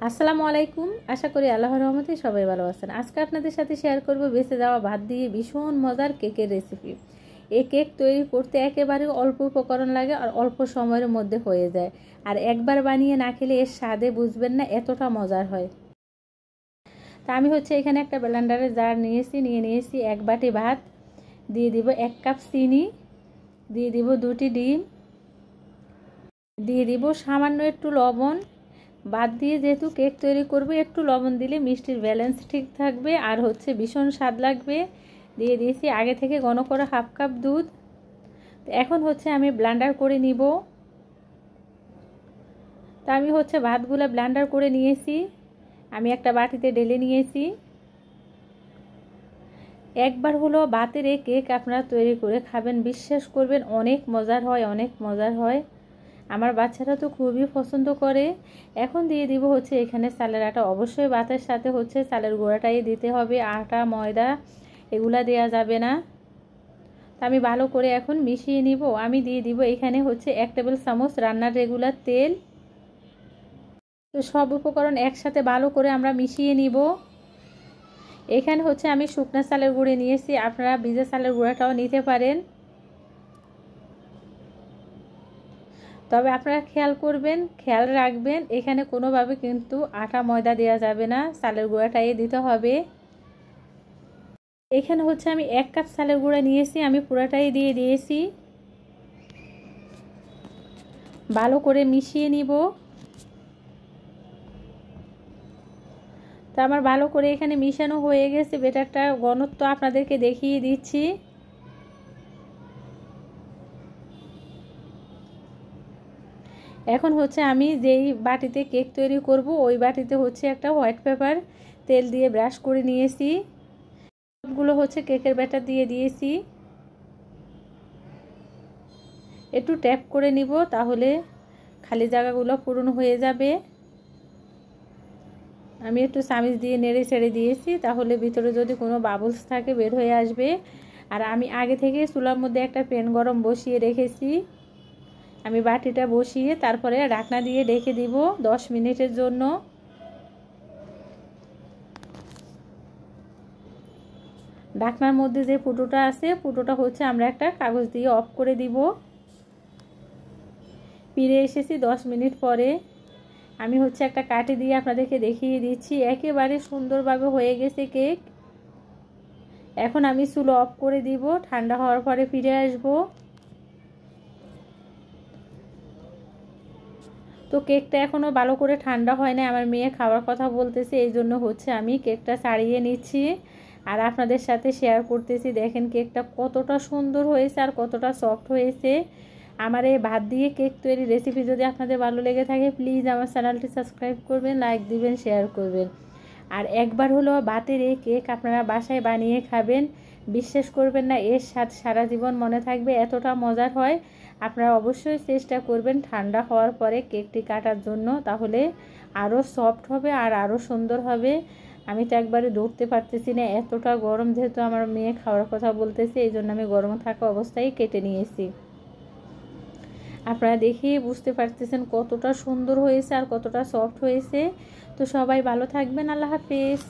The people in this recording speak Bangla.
আসসালামু আলাইকুম। আশা করি আল্লাহর রহমতে সবাই ভালো আছেন। আজকে আপনাদের সাথে শেয়ার করব বেঁচে যাওয়া ভাত দিয়ে ভীষণ মজার কেকের রেসিপি। এই কেক তৈরি করতে একেবারে অল্প উপকরণ লাগে আর অল্প সময়ের মধ্যে হয়ে যায়। আর একবার বানিয়ে না খেলে এর স্বাদে বুঝবেন না, এতটা মজার হয়। তা আমি এখানে একটা ব্লেন্ডারের জার নিয়েছি 1 বাটি ভাত, দিয়ে দিব 1 কাপ চিনি, দিয়ে দিব 2টি ডিম, দিয়ে দিব সামান্য একটু লবণ। বাদ দিয়ে যেহেতু কেক তৈরি করব, একটু লবণ দিলে মিষ্টির ব্যালেন্স ঠিক থাকবে আর ভীষণ স্বাদ লাগবে। দিয়ে দিয়েছি আগে থেকে ঘন করা 1/2 কাপ দুধ। এখন আমি ব্লেন্ডার করে নিব। তা আমি ভাতগুলো ব্লেন্ডার করে নিয়েছি, আমি একটা বাটিতে ঢেলে নিয়েছি। একবার ভাতের এই কেক আপনারা তৈরি করে খাবেন, বিশ্বাস করবেন অনেক মজার হয়, অনেক মজার হয়। আমার বাচ্চারা তো খুবই পছন্দ করে। এখন দিয়ে দিব এখানে চালের আটা। অবশ্যই ভাতের সাথে চালের গুঁড়াটাই দিতে হবে, আটা ময়দা এগুলা দেয়া যাবে না। তা আমি ভালো করে এখন মিশিয়ে নিব। আমি দিয়ে দিব এখানে 1 টেবিল চামচ রান্নার রেগুলার তেল। তো সব উপকরণ একসাথে ভালো করে আমরা মিশিয়ে নিব। এখানে আমি শুকনা চালের গুঁড়ো নিয়েছি, আপনারা ভিজা চালের গুঁড়াটাও নিতে পারেন। তবে আপনারা খেয়াল রাখবেন এখানে কোনোভাবে কিন্তু আটা ময়দা দেওয়া যাবে না, চালের গুঁড়াটাই দিতে হবে। এখানে আমি 1 কাপ চালের গুঁড়া নিয়েছি, আমি পুরাটাই দিয়ে দিয়েছি। ভালো করে মিশিয়ে নিব। তো আমার ভালো করে এখানে মিশানো হয়ে গেছে। ব্যাটারটা ঘনত্ব আপনাদেরকে দেখিয়ে দিচ্ছি। এখন আমি যেই বাটিতে কেক তৈরি করব ওই বাটিতে একটা হোয়াইট পেপার তেল দিয়ে ব্রাশ করে নিয়েছি। সবগুলো কেকের ব্যাটার দিয়ে দিয়েছি। একটু ট্যাপ করে নিব, তাহলে খালি জায়গাগুলো পূরণ হয়ে যাবে। আমি একটু চামিচ দিয়ে নেড়ে ছেড়ে দিয়েছি, তাহলে ভিতরে যদি কোনো বাবলস থাকে বের হয়ে আসবে। আর আমি আগে থেকে চুলার মধ্যে একটা প্যান গরম বসিয়ে রেখেছি। আমি বাটিটা বসিয়ে তারপরে ঢাকনা দিয়ে ঢেকে দিব 10 মিনিটের জন্য। ঢাকনার মধ্যে যে ফুটোটা আছে, ফুটোটা আমরা একটা কাগজ দিয়ে অফ করে দিব। ফিরে এসেছি 10 মিনিট পরে। আমি একটা কাঠি দিয়ে আপনাদেরকে দেখিয়ে দিচ্ছি, একেবারে সুন্দরভাবে হয়ে গেছে কেক। এখন আমি চুলা অফ করে দিব, ঠান্ডা হওয়ার পরে ফিরে আসব। তো কেকটা এখনো ভালো করে ঠান্ডা হয় না, আমার মেয়ে খাওয়ার কথা বলতেছে, এই জন্য আমি কেকটা ছাড়িয়ে নিচ্ছি আর আপনাদের সাথে শেয়ার করতেছি। দেখেন কেকটা কতটা সুন্দর হয়েছে আর কতটা সফট হয়েছে। আমার এই ভাত দিয়ে কেক তৈরি রেসিপি যদি আপনাদের ভালো লেগে থাকে, প্লিজ আমার চ্যানেলটি সাবস্ক্রাইব করবেন, লাইক দিবেন, শেয়ার করবেন। আর একবার ভাতের এই কেক আপনারা বাসায় বানিয়ে খাবেন, বিশ্বাস করবেন না, এর স্বাদ সারা জীবন মনে থাকবে, এতটা মজার হয়। আপনারা অবশ্যই চেষ্টা করবেন ঠান্ডা হওয়ার পরে কেকটি কাটার জন্য, তাহলে আরও সফট হবে আর আরও সুন্দর হবে। আমি তো একবারে ধরতে পারতেছি না, এতটা গরম। যেহেতু আমার মেয়ে খাওয়ার কথা বলতেছে, এই জন্য আমি গরম থাকা অবস্থায় কেটে নিয়েছি। আপনারা দেখেই বুঝতে পারতেছেন কতটা সুন্দর হয়েছে আর কতটা সফট হয়েছে। তো সবাই ভালো থাকবেন, আল্লাহ হাফেজ।